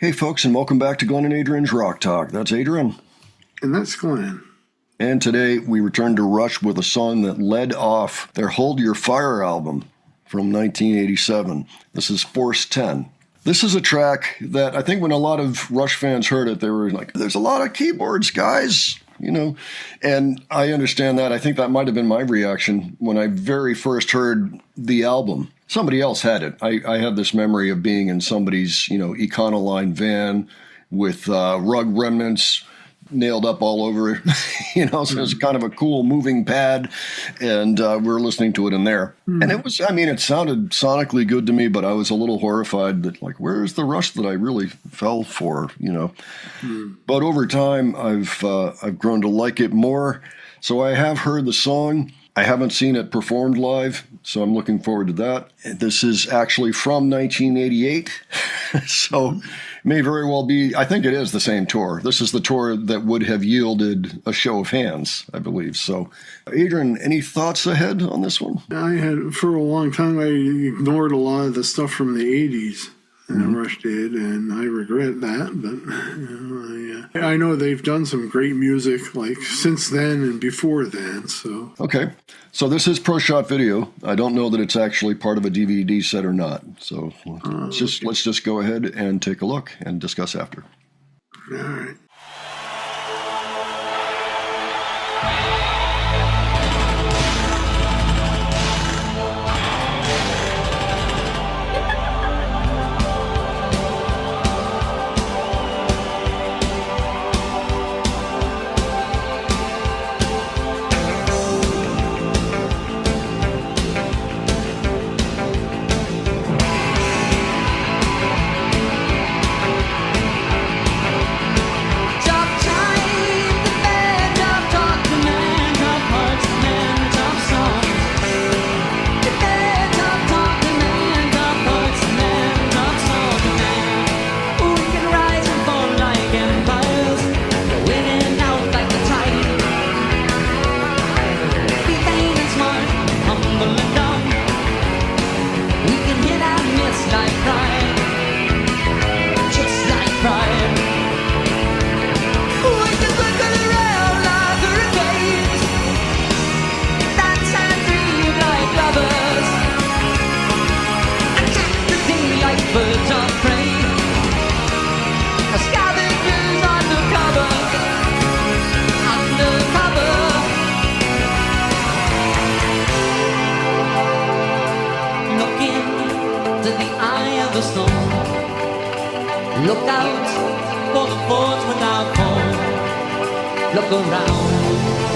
Hey folks, and welcome back to Glenn and Adrian's Rock Talk. That's Adrian. And that's Glenn. And today we return to Rush with a song that led off their Hold Your Fire album from 1987. This is Force 10. This is a track that I think when a lot of Rush fans heard it, they were like, there's a lot of keyboards, guys, you know. And I understand that. I think that might have been my reaction when I very first heard the album. Somebody else had it. I have this memory of being in somebody's, Econoline van with rug remnants nailed up all over it, so it's kind of a cool moving pad, and we're listening to it in there. And it sounded sonically good to me, but I was a little horrified that, like, where's the Rush that I really fell for, But over time, I've grown to like it more. So I have heard the song. I haven't seen it performed live, so I'm looking forward to that. This is actually from 1988, so it may very well be, I think it is the same tour. This is the tour that would have yielded a show of hands, I believe. So, Adrian, any thoughts ahead on this one? I had, for a long time, I ignored a lot of the stuff from the 80s. Rush did, and I regret that, but I know they've done some great music like since then and before then. So okay, so this is Pro Shot Video. I don't know that it's actually part of a DVD set or not. So let's just go ahead and take a look and discuss after. All right. Look out for the forts without home. Look around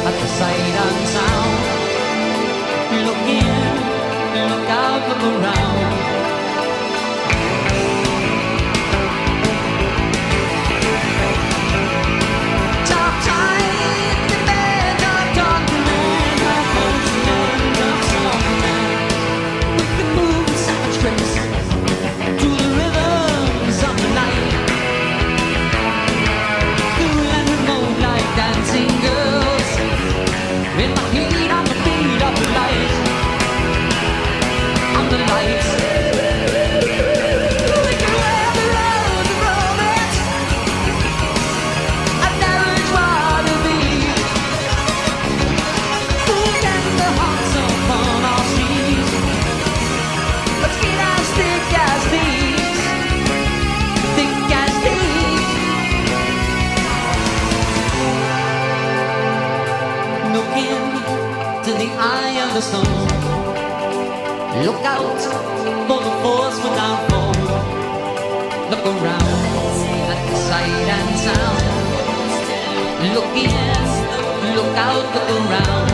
at the sight and sound. Look in, look out, look around. Top time, the bed, dark man, half horseman, half song man. We can move in savage grace to the rhythms of the night. Cool and remote like dancing girls. In my heat, on the beat of the light. On the lights. We can wear the rose of romance. I've never tried to be. Who can the hearts upon our streets? Let's get as thick as thieves. Thick as thieves. Look into the eye of the storm. Look out for the force without form. Look around at the sight and sound. Look in, look out, look around.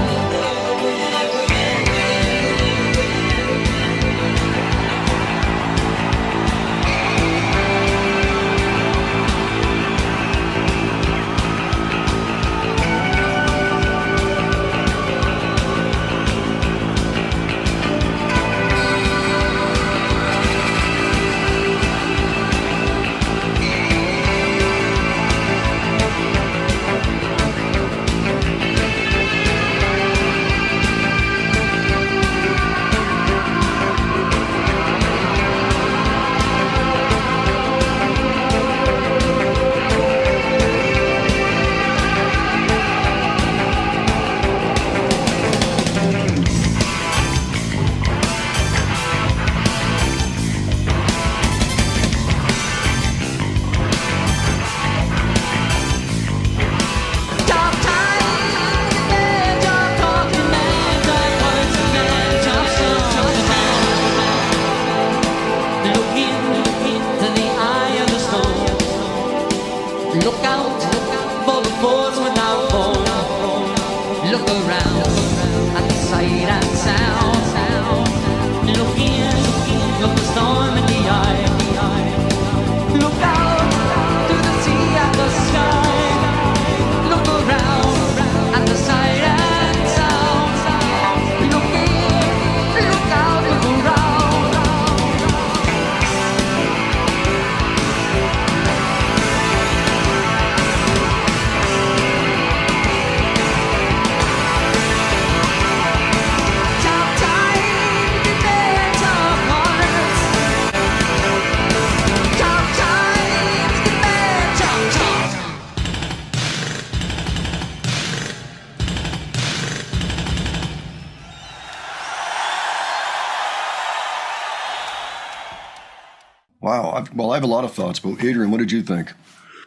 I have a lot of thoughts, but Adrian, what did you think?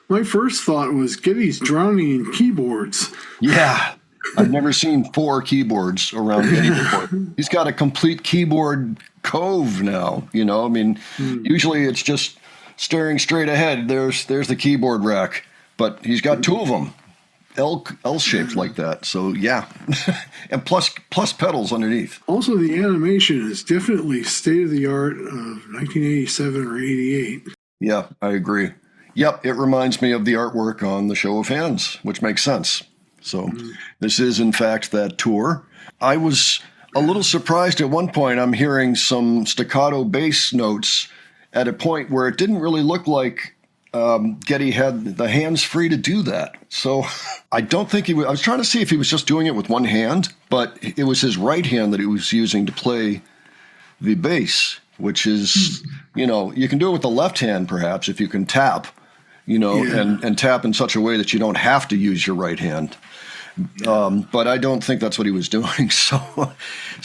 My first thought was Geddy's drowning in keyboards. Yeah, I've never seen 4 keyboards around Geddy before. He's got a complete keyboard cove now. I mean, usually it's just staring straight ahead. There's the keyboard rack, but he's got 2 of them, L shaped like that. So yeah, and plus pedals underneath. Also, the animation is definitely state of the art of 1987 or 88. Yeah, I agree. Yep, it reminds me of the artwork on the Show of Hands, which makes sense. So this is, in fact, that tour. I was a little surprised at one point. I'm hearing some staccato bass notes at a point where it didn't really look like Geddy had the hands free to do that. So I don't think he was. I was trying to see if he was just doing it with one hand, but it was his right hand that he was using to play the bass, which is, you can do it with the left hand, perhaps, if you can tap. And tap in such a way that you don't have to use your right hand. But I don't think that's what he was doing. So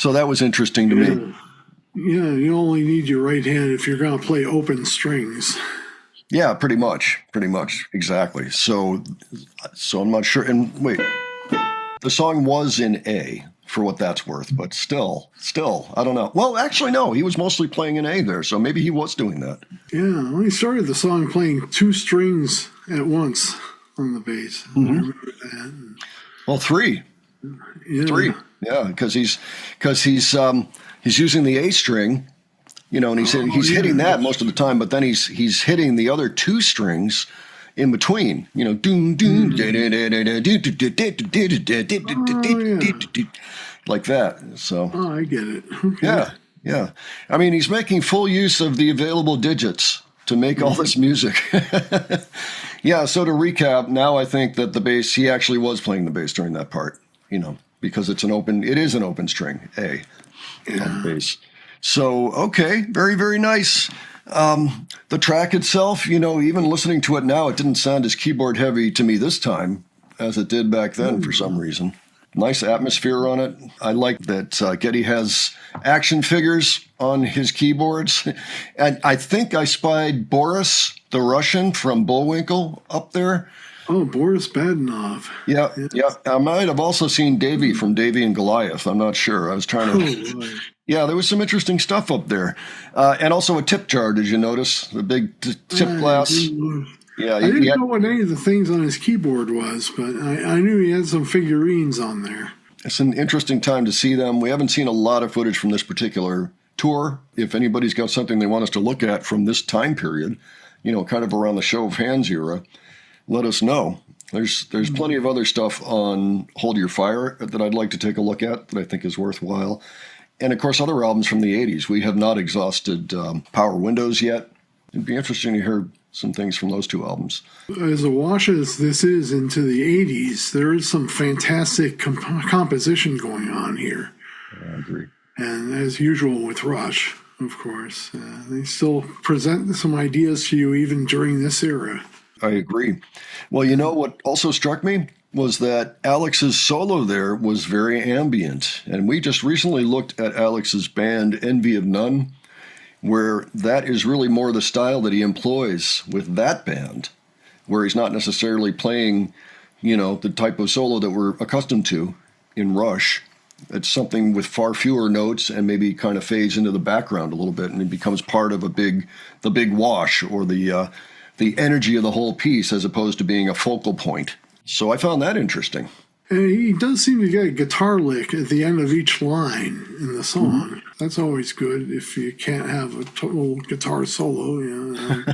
that was interesting to me. Yeah, you only need your right hand if you're going to play open strings. Yeah, pretty much, exactly. So I'm not sure. And wait, the song was in A, for what that's worth, but still, I don't know. Well, actually, no, he was mostly playing in A there, so maybe he was doing that. Yeah, when he started the song playing 2 strings at once on the bass. I remember that. Well, 3. Yeah. 3, yeah, because he's using the A string, and he's hitting that most of the time, but then he's hitting the other 2 strings in between, like that. So, I get it. Okay. Yeah. I mean, he's making full use of the available digits to make all this music. Yeah. So to recap, now I think that the bass, he actually was playing the bass during that part, because it is an open string A on the bass. So, okay. Very, very nice. The track itself, even listening to it now, it didn't sound as keyboard heavy to me this time as it did back then for some reason. Nice atmosphere on it. I like that Geddy has action figures on his keyboards. And I think I spied Boris, the Russian from Bullwinkle, up there. Oh, Boris Badenov. Yeah. I might have also seen Davy from Davy and Goliath. I'm not sure. I was trying to... Yeah, there was some interesting stuff up there. And also a tip jar, did you notice? The big tip glass. Yeah, I didn't know what any of the things on his keyboard was, but I knew he had some figurines on there. It's an interesting time to see them. We haven't seen a lot of footage from this particular tour. If anybody's got something they want us to look at from this time period, kind of around the Show of Hands era, let us know. There's plenty of other stuff on Hold Your Fire that I'd like to take a look at that I think is worthwhile. And, of course, other albums from the 80s. We have not exhausted Power Windows yet. It'd be interesting to hear some things from those 2 albums. As a wash as this is into the 80s, there is some fantastic composition going on here. I agree. And as usual with Rush, of course, they still present some ideas to you even during this era. I agree. Well, what also struck me was that Alex's solo there was very ambient. And we just recently looked at Alex's band, Envy of None, where that is really more the style that he employs with that band, where he's not necessarily playing, the type of solo that we're accustomed to in Rush. It's something with far fewer notes and maybe kind of fades into the background a little bit, and it becomes part of the big wash or the energy of the whole piece as opposed to being a focal point. So I found that interesting. And he does seem to get a guitar lick at the end of each line in the song. Mm-hmm. That's always good if you can't have a total guitar solo.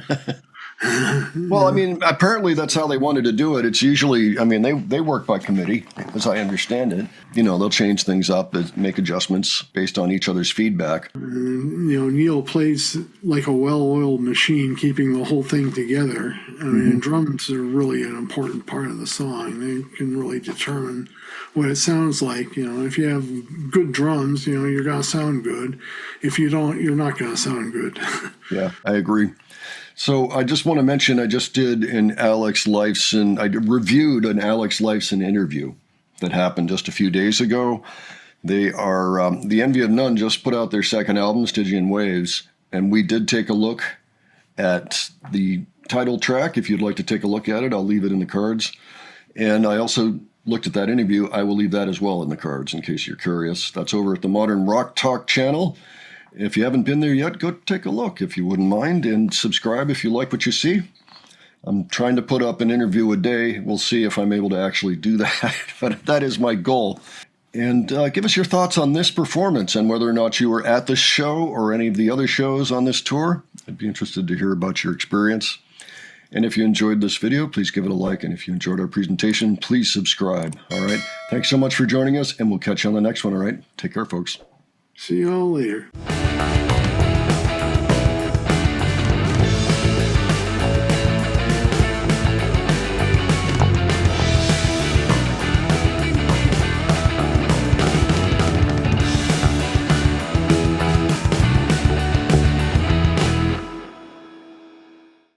Well, apparently that's how they wanted to do it. It's usually, they work by committee, as I understand it. They'll change things up, make adjustments based on each other's feedback. Neil plays like a well-oiled machine, keeping the whole thing together. Drums are really an important part of the song. They can really determine what it sounds like. If you have good drums, you're going to sound good. If you don't, you're not going to sound good. Yeah, I agree. So I just want to mention, I just did I reviewed an Alex Lifeson interview that happened just a few days ago. They are, the Envy of None just put out their second album, Stygian Waves, and we did take a look at the title track. If you'd like to take a look at it, I'll leave it in the cards. And I also looked at that interview. I will leave that as well in the cards in case you're curious. That's over at the Modern Rock Talk channel. If you haven't been there yet, go take a look if you wouldn't mind, and subscribe if you like what you see. I'm trying to put up an interview a day. We'll see if I'm able to actually do that, but that is my goal. And give us your thoughts on this performance and whether or not you were at this show or any of the other shows on this tour. I'd be interested to hear about your experience. And if you enjoyed this video, please give it a like. And if you enjoyed our presentation, please subscribe. All right. Thanks so much for joining us, and we'll catch you on the next one. All right. Take care, folks. See y'all later.